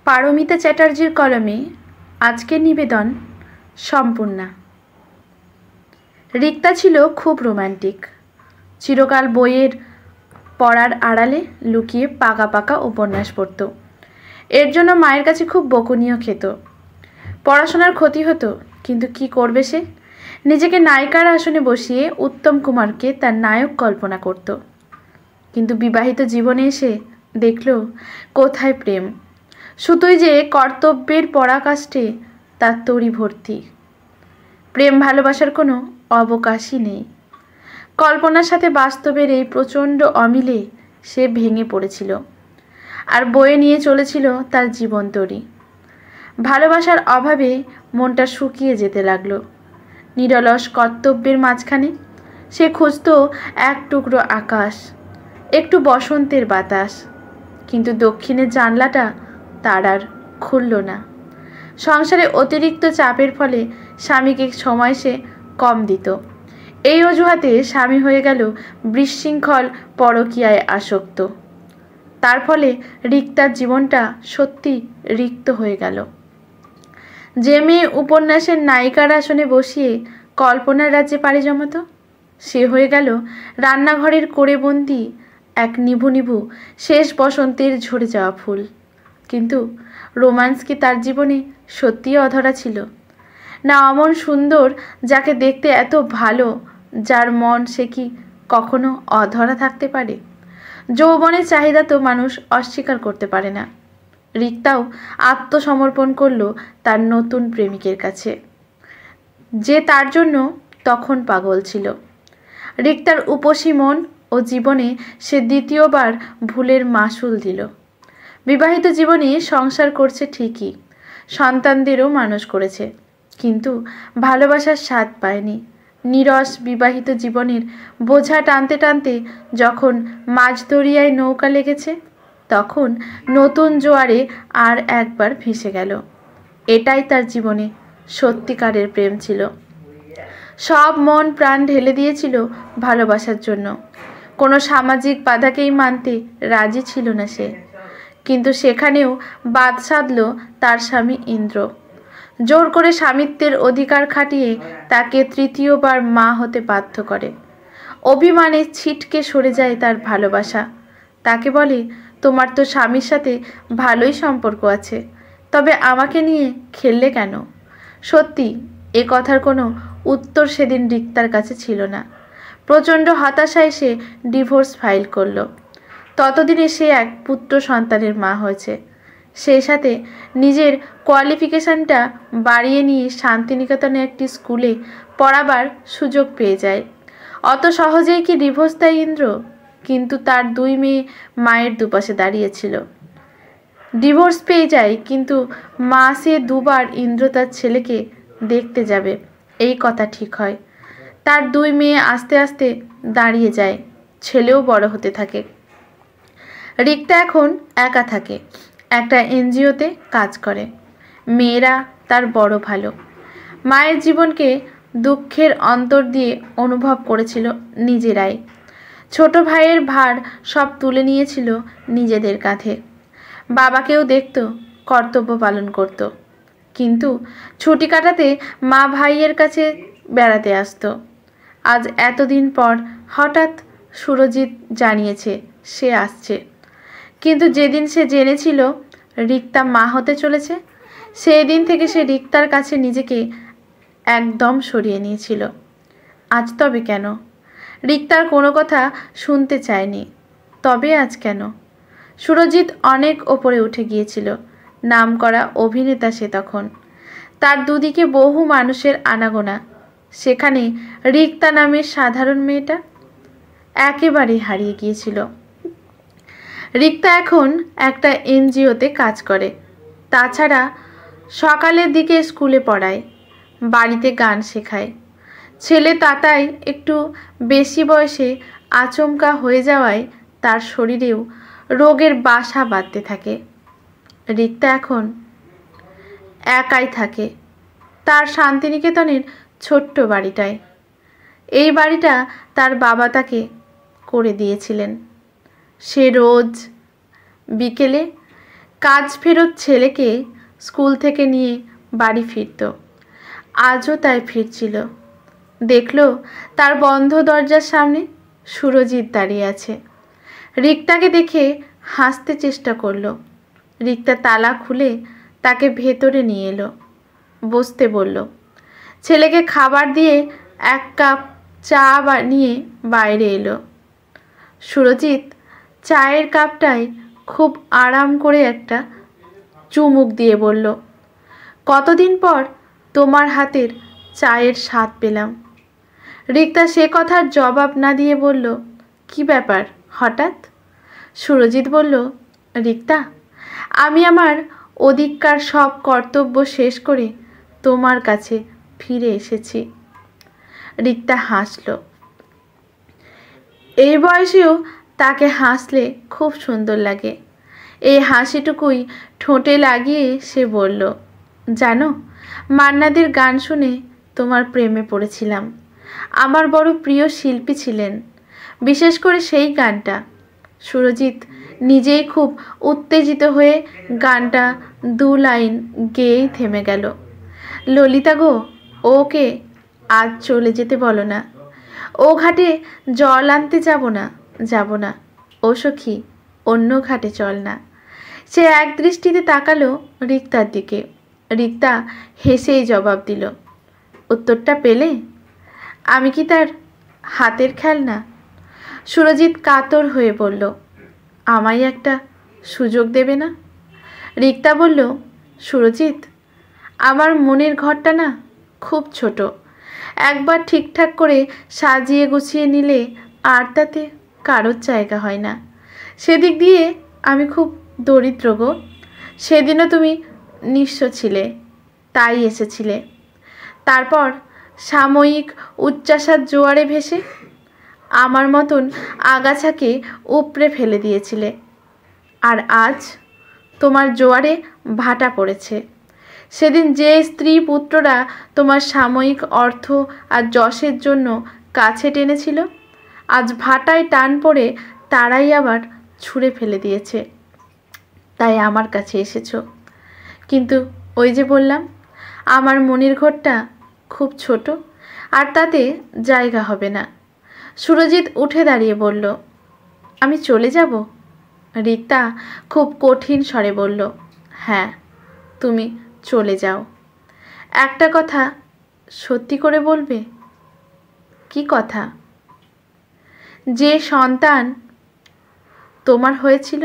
পারমিতা চ্যাটার্জির কলমে আজকের নিবেদন সম্পূর্ণা। রিক্তা ছিল খুব রোম্যান্টিক। চিরকাল বইয়ের পড়ার আড়ালে লুকিয়ে পাকা পাকা উপন্যাস পড়ত। এর জন্য মায়ের কাছে খুব বকুনিও খেত। পড়াশোনার ক্ষতি হতো, কিন্তু কি করবে সে? নিজেকে নায়িকার আসনে বসিয়ে উত্তম কুমারকে তার নায়ক কল্পনা করত। কিন্তু বিবাহিত জীবনে এসে দেখল কোথায় প্রেম, শুধুই যে কর্তব্যের পরাকাষ্ঠে তার তরি ভর্তি। প্রেম ভালোবাসার কোনো অবকাশই নেই। কল্পনার সাথে বাস্তবের এই প্রচণ্ড অমিলে সে ভেঙে পড়েছিল, আর বয়ে নিয়ে চলেছিল তার জীবন তরি। ভালোবাসার অভাবে মনটা শুকিয়ে যেতে লাগলো। নিরলস কর্তব্যের মাঝখানে সে খুঁজত এক টুকরো আকাশ, একটু বসন্তের বাতাস। কিন্তু দক্ষিণের জানলাটা তার আর খুলল না। সংসারে অতিরিক্ত চাপের ফলে স্বামীকে সময় সে কম দিত। এই অজুহাতে স্বামী হয়ে গেল বিশৃঙ্খল পরকীয়ায় আসক্ত। তার ফলে রিক্তার জীবনটা সত্যি রিক্ত হয়ে গেল। যে মেয়ে উপন্যাসের নায়িকার আসনে বসিয়ে কল্পনার রাজ্যে পাড়ি জমাতো, সে হয়ে গেল রান্নাঘরের কোণে বন্দি এক নিভু নিভু শেষ বসন্তের ঝরে যাওয়া ফুল। কিন্তু রোম্যান্স কি তার জীবনে সত্যিই অধরা ছিল? না অমন সুন্দর, যাকে দেখতে এত ভালো, যার মন সে কি কখনো অধরা থাকতে পারে? যৌবনের চাহিদা তো মানুষ অস্বীকার করতে পারে না। রিক্তাও আত্মসমর্পণ করল তার নতুন প্রেমিকের কাছে, যে তার জন্য তখন পাগল ছিল। রিক্তার উপসী মন ও জীবনে সে দ্বিতীয়বার ভুলের মাসুল দিল। বিবাহিত জীবনে সংসার করছে ঠিকই, সন্তানদেরও মানুষ করেছে, কিন্তু ভালোবাসার স্বাদ পায়নি। নীরস বিবাহিত জীবনের বোঝা টানতে টানতে যখন মাঝ দরিয়ায় নৌকা লেগেছে, তখন নতুন জোয়ারে আর একবার ভেসে গেল। এটাই তার জীবনে সত্যিকারের প্রেম ছিল। সব মন প্রাণ ঢেলে দিয়েছিল ভালোবাসার জন্য। কোনো সামাজিক বাধাকেই মানতে রাজি ছিল না সে। কিন্তু সেখানেও বাদ সাধল তার স্বামী ইন্দ্র। জোর করে স্বামিত্বের অধিকার খাটিয়ে তাকে তৃতীয়বার মা হতে বাধ্য করে। অভিমানে ছিটকে সরে যায় তার ভালোবাসা। তাকে বলে, তোমার তো স্বামীর সাথে ভালোই সম্পর্ক আছে, তবে আমাকে নিয়ে খেললে কেন? সত্যি এ কথার কোনো উত্তর সেদিন রিক্তার কাছে ছিল না। প্রচণ্ড হতাশায় সে ডিভোর্স ফাইল করল। ততদিনে সে এক পুত্র সন্তানের মা হয়েছে। সেই সাথে নিজের কোয়ালিফিকেশনটা বাড়িয়ে নিয়ে শান্তিনিকেতনে একটি স্কুলে পড়াবার সুযোগ পেয়ে যায়। অত সহজেই কি ডিভোর্স দেয় ইন্দ্র? কিন্তু তার দুই মেয়ে মায়ের দুপাশে দাঁড়িয়েছিল। ডিভোর্স পেয়ে যায়, কিন্তু মাসে দুবার ইন্দ্র তার ছেলেকে দেখতে যাবে, এই কথা ঠিক হয়। তার দুই মেয়ে আস্তে আস্তে দাঁড়িয়ে যায়, ছেলেও বড় হতে থাকে। রিক্তা এখন একা থাকে, একটা এনজিওতে কাজ করে। মেয়েরা তার বড় ভালো। মায়ের জীবনকে দুঃখের অন্তর দিয়ে অনুভব করেছিল নিজেরাই। ছোট ভাইয়ের ভার সব তুলে নিয়েছিল নিজেদের কাঁধে। বাবাকেও দেখত, কর্তব্য পালন করত। কিন্তু ছুটি কাটাতে মা ভাইয়ের কাছে বেড়াতে আসতো। আজ এতদিন পর হঠাৎ সুরজিৎ জানিয়েছে সে আসছে। কিন্তু যেদিন সে জেনেছিল রিক্তা মা হতে চলেছে, সেই দিন থেকে সে রিক্তার কাছে নিজেকে একদম সরিয়ে নিয়েছিল। আজ তবে কেন? রিক্তার কোনো কথা শুনতে চায়নি। তবে আজ কেন? সুরজিৎ অনেক ওপরে উঠে গিয়েছিল, নামকরা অভিনেতা সে তখন। তার দুদিকে বহু মানুষের আনাগোনা। সেখানে রিক্তা নামের সাধারণ মেয়েটা একেবারে হারিয়ে গিয়েছিল। রিক্তা এখন একটা এনজিওতে কাজ করে। তাছাড়া সকালের দিকে স্কুলে পড়ায়, বাড়িতে গান শেখায়। ছেলে তাতাই একটু বেশি বয়সে আচমকা হয়ে যাওয়ায় তার শরীরেও রোগের বাসা বাঁধতে থাকে। রিক্তা এখন একাই থাকে তার শান্তিনিকেতনের ছোট্ট বাড়িটায়। এই বাড়িটা তার বাবা তাকে করে দিয়েছিলেন। সে রোজ বিকেলে কাজ ফেরত ছেলেকে স্কুল থেকে নিয়ে বাড়ি ফিরত। আজও তাই ফিরছিল। দেখল তার বন্ধ দরজার সামনে সুরজিৎ দাঁড়িয়ে আছে। রিক্তাকে দেখে হাসতে চেষ্টা করলো। রিক্তা তালা খুলে তাকে ভেতরে নিয়ে এলো, বসতে বলল। ছেলেকে খাবার দিয়ে 1 কাপ চা নিয়ে বাইরে এলো। সুরজিৎ চায়ের কাপটায় খুব আরাম করে একটা চুমুক দিয়ে বলল, কতদিন পর তোমার হাতের চায়ের স্বাদ পেলাম। রিক্তা সে কথার জবাব না দিয়ে বলল, কি ব্যাপার হঠাৎ? সুরজিৎ বলল, রিক্তা, আমি আমার ওদিককার সব কর্তব্য শেষ করে তোমার কাছে ফিরে এসেছি। রিক্তা হাসল। এই বয়সেও তাকে হাসলে খুব সুন্দর লাগে। এই হাসিটুকুই ঠোঁটে লাগিয়ে সে বলল, জানো, মান্নাদের গান শুনে তোমার প্রেমে পড়েছিলাম। আমার বড় প্রিয় শিল্পী ছিলেন, বিশেষ করে সেই গানটা। সুরজিৎ নিজেই খুব উত্তেজিত হয়ে গানটা 2 লাইন গেয়েই থেমে গেল। ললিতা গো, ওকে আজ চলে যেতে বলো না। ও ঘাটে জল আনতে যাব না। ও সখী, অন্য ঘাটে চল না। সে এক দৃষ্টিতে তাকালো রিক্তার দিকে। রিক্তা হেসেই জবাব দিল, উত্তরটা পেলে? আমি কি তার হাতের খেলনা? সুরজিৎ কাতর হয়ে বলল, আমায় একটা সুযোগ দেবে না? রিক্তা বলল, সুরজিৎ, আমার মনের ঘরটা না খুব ছোট। একবার ঠিকঠাক করে সাজিয়ে গুছিয়ে নিলে আর তাতে কারোর জায়গা হয় না। সেদিক দিয়ে আমি খুব দরিদ্র গো। সেদিনও তুমি নিঃস্ব ছিলে, তাই এসেছিলে। তারপর সাময়িক উচ্চাসার জোয়ারে ভেসে আমার মতন আগাছাকে উপড়ে ফেলে দিয়েছিলে। আর আজ তোমার জোয়ারে ভাটা পড়েছে। সেদিন যে স্ত্রী পুত্ররা তোমার সাময়িক অর্থ আর যশের জন্য কাছে টেনেছিল, আজ ভাটায় টান পড়ে তারাই আবার ছুঁড়ে ফেলে দিয়েছে। তাই আমার কাছে এসেছো। কিন্তু ওই যে বললাম, আমার মনের ঘরটা খুব ছোট, আর তাতে জায়গা হবে না। সুরজিৎ উঠে দাঁড়িয়ে বলল, আমি চলে যাব? রিক্তা খুব কঠিন স্বরে বলল, হ্যাঁ, তুমি চলে যাও। একটা কথা সত্যি করে বলবে? কি কথা? যে সন্তান তোমার হয়েছিল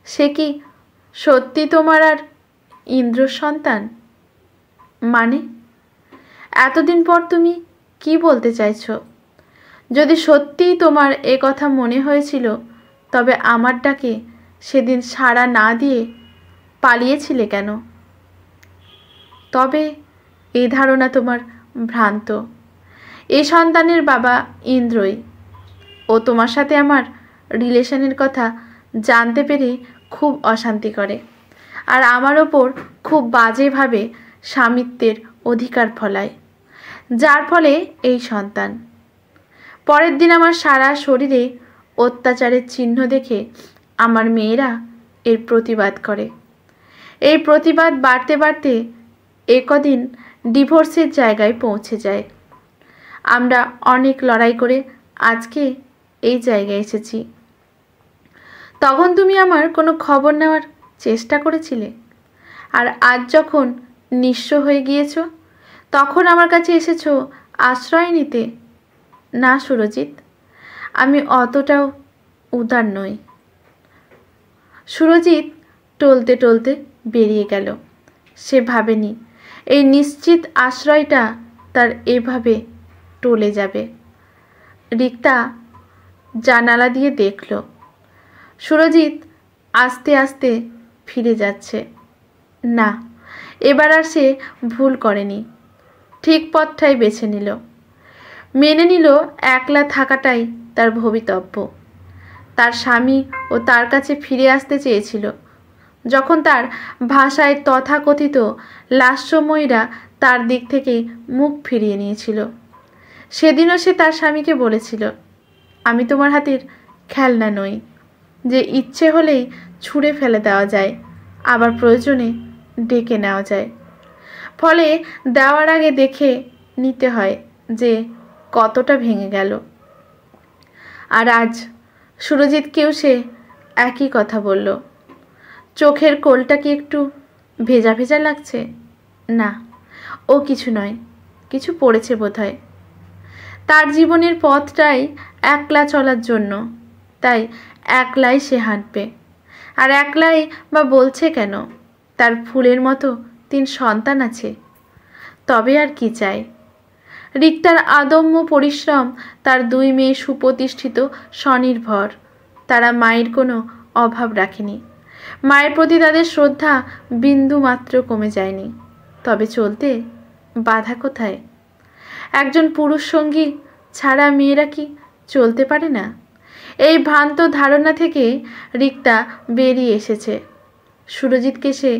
সে কি সত্যি তোমার আর ইন্দ্রর সন্তান? মানে এতদিন পর তুমি কি বলতে চাইছো? যদি সত্যিই তোমার এ কথা মনে হয়েছিল, তবে আমার ডাকে সেদিন সাড়া না দিয়ে পালিয়েছিলে কেন? তবে এই ধারণা তোমার ভ্রান্ত। এই সন্তানের বাবা ইন্দ্রই। ও তোমার সাথে আমার রিলেশনের কথা জানতে পেরে খুব অশান্তি করে, আর আমার ওপর খুব বাজেভাবে স্বামিত্বের অধিকার ফলায়, যার ফলে এই সন্তান। পরের দিন আমার সারা শরীরে অত্যাচারের চিহ্ন দেখে আমার মেয়েরা এর প্রতিবাদ করে। এই প্রতিবাদ বাড়তে বাড়তে একদিন ডিভোর্সের জায়গায় পৌঁছে যায়। আমরা অনেক লড়াই করে আজকে এই জায়গায় এসেছি। তখন তুমি আমার কোনো খবর নেওয়ার চেষ্টা করেছিলে, আর আজ যখন নিঃস্ব হয়ে গিয়েছো, তখন আমার কাছে এসেছো আশ্রয় নিতে। না সুরজিৎ, আমি অতটাও উদার নই। সুরজিৎ টলতে টলতে বেরিয়ে গেল। সে ভাবেনি এই নিশ্চিত আশ্রয়টা তার এভাবে টলে যাবে। রিক্তা জানালা দিয়ে দেখল সুরজিৎ আস্তে আস্তে ফিরে যাচ্ছে। না, এবার আর সে ভুল করেনি, ঠিক পথটাই বেছে নিল। মেনে নিল একলা থাকাটাই তার ভবিতব্য। তার স্বামী ও তার কাছে ফিরে আসতে চেয়েছিল যখন তার ভাষায় তথাকথিত লাস্যময়ীরা তার দিক থেকে মুখ ফিরিয়ে নিয়েছিল। সেদিনও সে তার স্বামীকে বলেছিল, আমি তোমার হাতের খেলনা নই যে ইচ্ছে হলেই ছুঁড়ে ফেলে দেওয়া যায়, আবার প্রয়োজনে ডেকে নেওয়া যায়। ফলে দেওয়ার আগে দেখে নিতে হয় যে কতটা ভেঙে গেল। আর আজ সুরজিৎকেও সে একই কথা বলল। চোখের কোলটা কি একটু ভেজা ভেজা লাগছে? না, ও কিছু নয়, কিছু পড়েছে বোধহয়। তার জীবনের পথটাই একলা চলার জন্য, তাই একলাই সে হাঁটবে। আর একলাই বা বলছে কেন? তার ফুলের মতো 3 সন্তান আছে, তবে আর কি চাই? রিক্তার আদম্য পরিশ্রম, তার 2 মেয়ে সুপ্রতিষ্ঠিত, স্বনির্ভর। তারা মায়ের কোনো অভাব রাখেনি। মায়ের প্রতি তাদের শ্রদ্ধা বিন্দু মাত্র কমে যায়নি। তবে চলতে বাধা কোথায়? একজন পুরুষ সঙ্গী ছাড়া মেয়েরা কি চলতে পারে না? এই ভ্রান্ত ধারণা থেকে রিক্তা বেরিয়ে এসেছে। সুরজিৎকে সে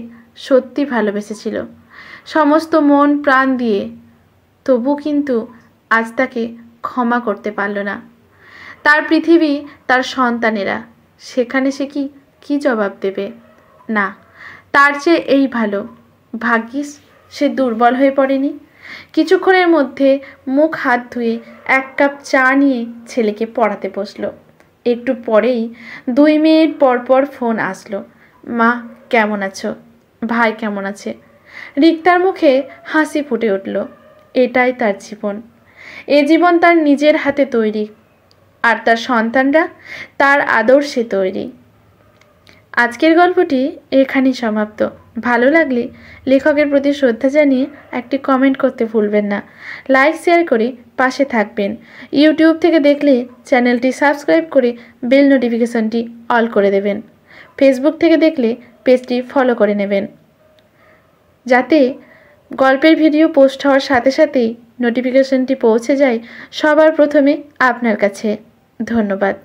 সত্যি ভালোবেসেছিল, সমস্ত মন প্রাণ দিয়ে। তবু কিন্তু আজ তাকে ক্ষমা করতে পারল না। তার পৃথিবী, তার সন্তানেরা, সেখানে সে কি জবাব দেবে? না, তার চেয়ে এই ভালো। ভাগ্যিস সে দুর্বল হয়ে পড়েনি। কিছুক্ষণের মধ্যে মুখ হাত ধুয়ে 1 কাপ চা নিয়ে ছেলেকে পড়াতে বসল। একটু পরেই 2 মিনিট পরপর ফোন আসলো। মা কেমন আছো? ভাই কেমন আছে? রিক্তার মুখে হাসি ফুটে উঠল। এটাই তার জীবন। এ জীবন তার নিজের হাতে তৈরি, আর তার সন্তানরা তার আদর্শে তৈরি। আজকের গল্পটি এখানেই সমাপ্ত। ভালো লাগলে লেখকের প্রতি শ্রদ্ধা জানিয়ে একটি কমেন্ট করতে ভুলবেন না। লাইক শেয়ার করে পাশে থাকবেন। ইউটিউব থেকে দেখলে চ্যানেলটি সাবস্ক্রাইব করে বেল নোটিফিকেশনটি অল করে দেবেন। ফেসবুক থেকে দেখলে পেজটি ফলো করে নেবেন, যাতে গল্পের ভিডিও পোস্ট হওয়ার সাথে সাথেই নোটিফিকেশনটি পৌঁছে যায় সবার প্রথমে আপনার কাছে। ধন্যবাদ।